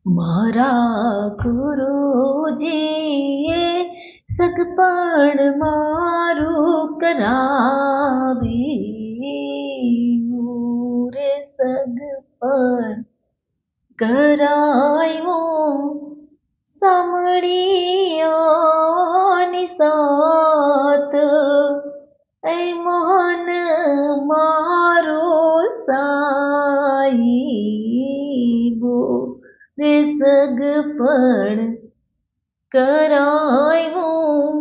મારા ગુરુજીએ સગપણ મારું કરાવ્યું રે સગપણ કરાવ્યું સાંભળીયાની સાત એ મોહન મારો સાઈબો રે સગપણ કરાવ્યું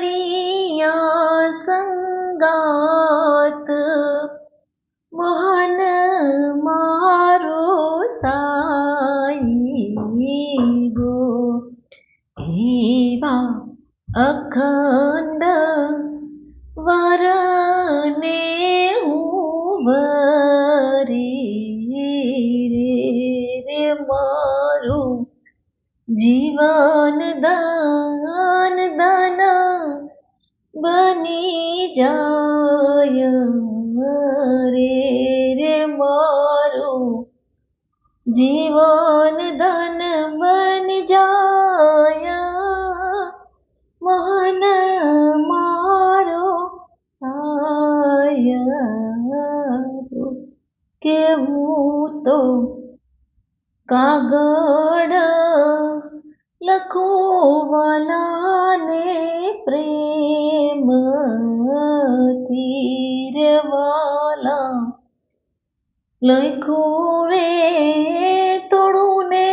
સાંભળિયા સંગાત મોહન મારો સાઈબો એવા અખંડ વરને હું વરી રે મારું જીવન દાન દાન બની જાય રે મારું જીવન ધન બની જાય મોહન મારો સાયરો કે હું તો કાગળ લખોવાલાને પ્રેમથી રે વાલા લખ્યું રે તોડું ને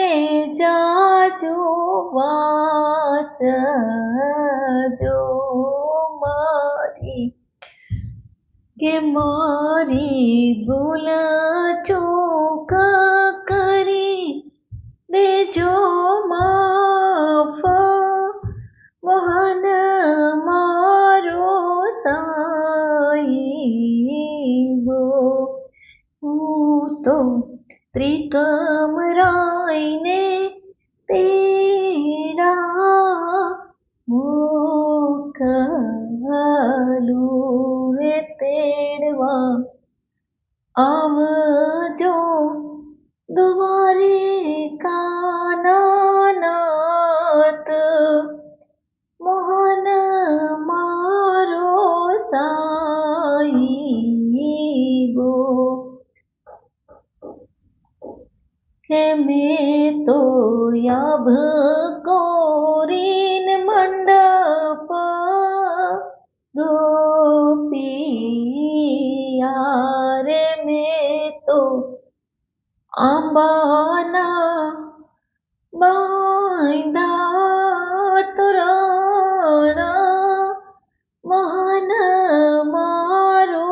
જાજો વાંચજો મારી કે મારી ભૂલ ચૂક કરી દેજો માફ મોહન મારો સાઈબો હું તો ત્રિકમરાયને તેડા મોકલું રે તેડવા આવજો દ્વારિકાનાથ મોહન મારો સાઈબો કે મેં તો યાભ કોરીન મંડપ રોપિયા રે મેં તો આંબાના બાંધા તોરણ મોહન મારો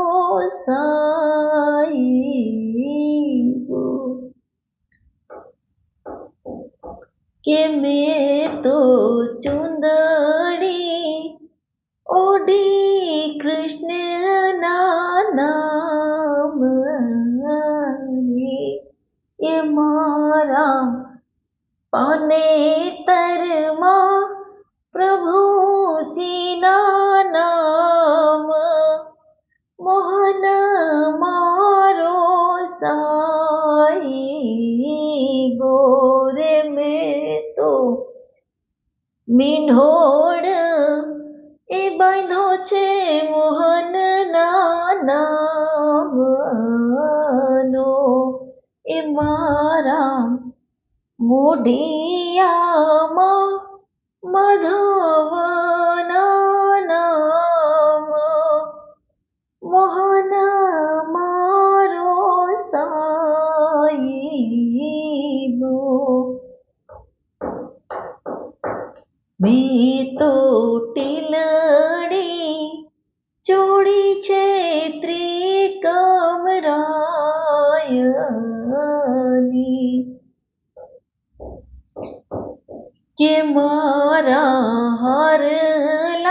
સાઈબો કે મેં તો ચુંદડી ઓઢી કૃષ્ણના નામની એ મારા પાનેતરમાં પ્રભુજીના નામ મોહન મારો સાઈબો રે મેં તો મીંઢોળ એ બાંધો છે મોહનના નામનો એ મારા મોઢિયામાં માધવના નામ મોહન મારો સાઈબો મેં તો ટીલડી ચોડી છે ત્રિકમરાયની કે મારા હારલામાં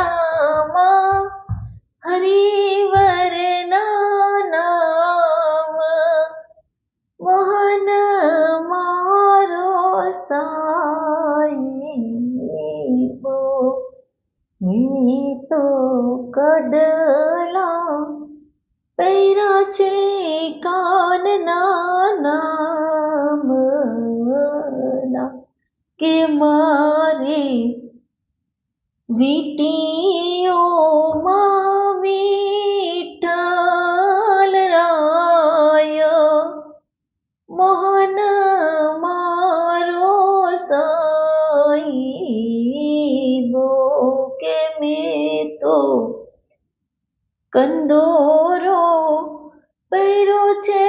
હરિવરના નામ મોહન મારો સાઈબો મેં તો કડલા પહેર્યા છે કાનના નામ કે મારે વીટીઓમાં વિઠ્ઠલ રાય મોહન મારો સાઈબો કે મેં તો કંદોરો પહેરો છે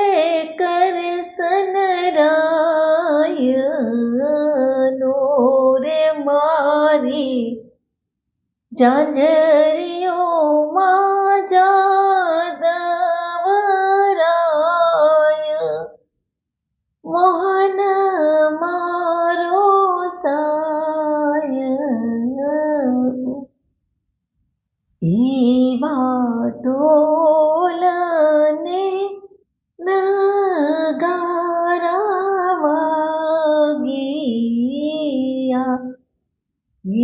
કરસન રાયનો રે મારી ઝાંઝરીઓમાં જાદવરાય મોહન મારો સાય એવા ઢોલને નગારા વાગિયા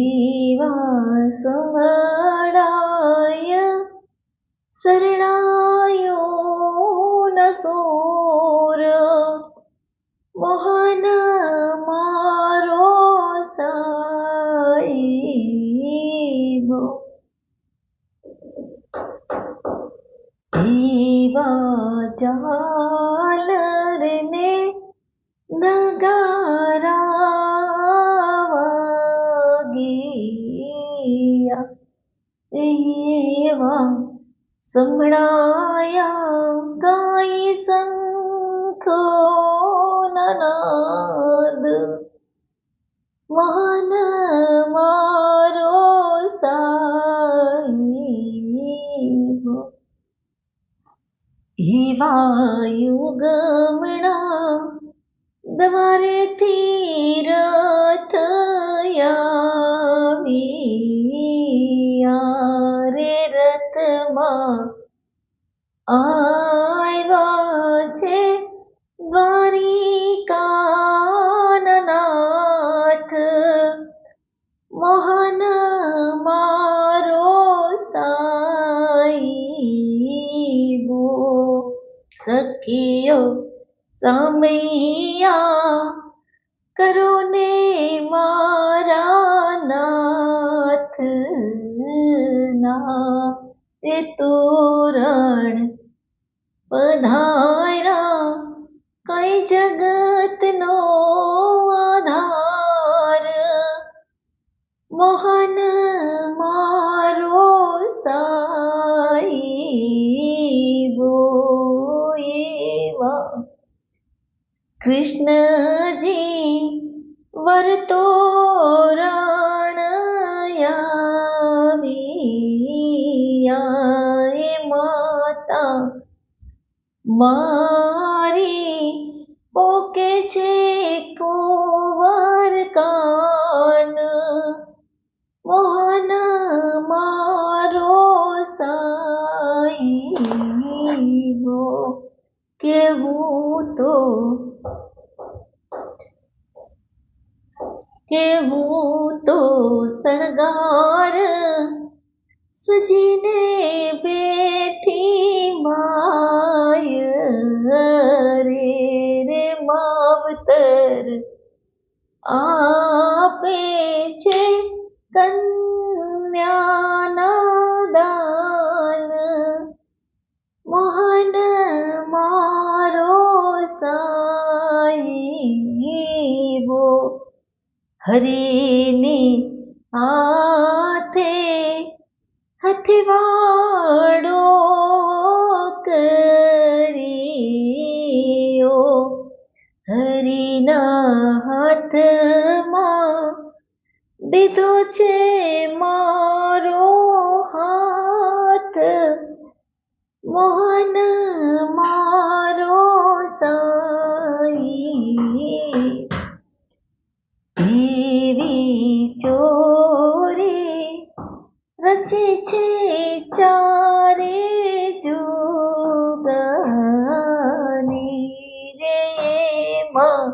એવા સંવડાય શરણાયો ન સૂર મોહન મારો સાઈબો એવા ઝાલરને નગારા વાગિયા એવા સંભળાયા ગાય શંખો નાદ મોહન મારો સાઈબો એવા યુગમણા દ્વારેથી રથ આવ્યા રે રથમાં આવ્યા છે દ્વારિકાનાથ મોહન મારો સાઈબો સખીઓ સમૈયા કરો ને મારા નાથ ના એ તોરણ પધાર્યા કઈ જગતનો આધાર મોહન મારો સાઈબો એવા કૃષ્ણજી વરતોરણ આવ્યા એ માતા મારી પોકે છે કુંવર કાન મોહન મારો સાઈબો કેવું તો શણગાર સજીને બેઠી માય રે માવતર આપે છે કન્યાના દાન મોહન મારો સાઈબો હરીને હાથે હથવાડો કર્યો હરીના હાથમાં દીધો છે મારો હાથ મોહન મારો સાઈ એવી ચોરી રચે છે ચારે જુગાની રે એમાં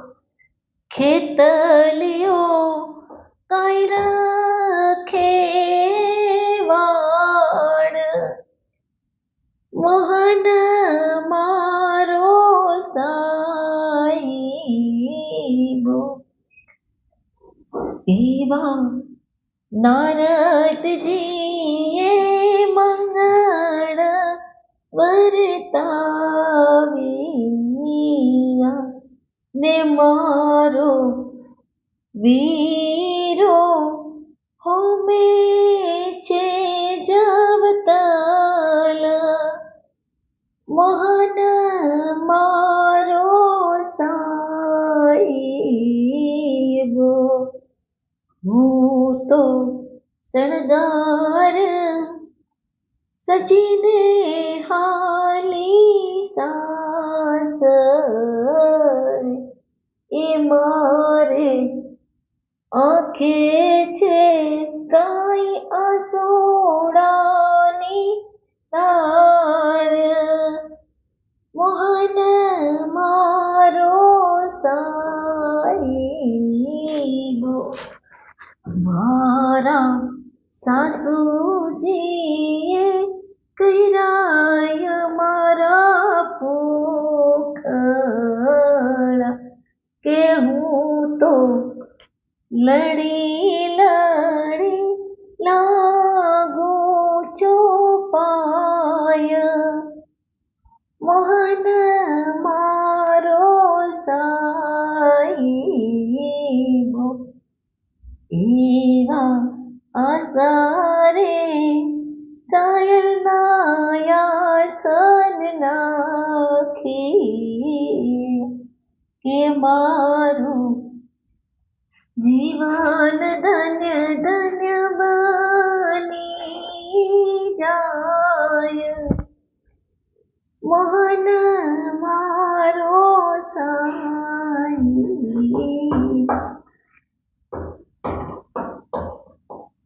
ખેતલિયો કાંઈ રખે વાડ મોહન મારો સાઈબો એવા નારદજીએ મંગળ વર્તાવ્યા ને મારો વીરો હોમે છે જવતલ મોહન મારો સાહેબ હું તો શણગાર સજીને હાલી સાસ એ મારે આંખે છે કાંઈ આસોડાની તાર મોહન મારો સાહેબ મારા સાસુજીએ કર્યા મારા પોખડા કે હું તો લડી લડી લાગુ ચોપાય મોહન મારો સાહેબ એવા આસારે સાયર નાયાસન નાખી કે મારું જીવન ધન્ય ધન્ય બની જાય મોહન મારો સાહેબ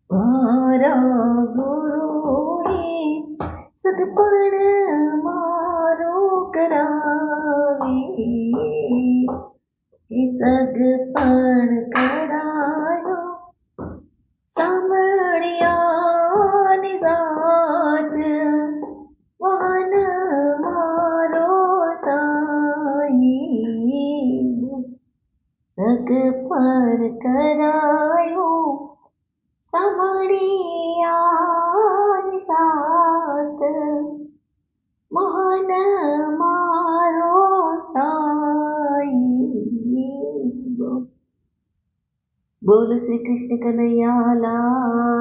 મારા ગુરુએ સદપણ મારો કરાવે એ સગપણ કરાયો સાંભળ્યાની સાથ મોહન મારો સાહેબ સગપણ કરાયો સાંભળ્યાની સાથ મોહન મારો સાહેબ. બોલ શ્રી કૃષ્ણ કનૈયા લાલ.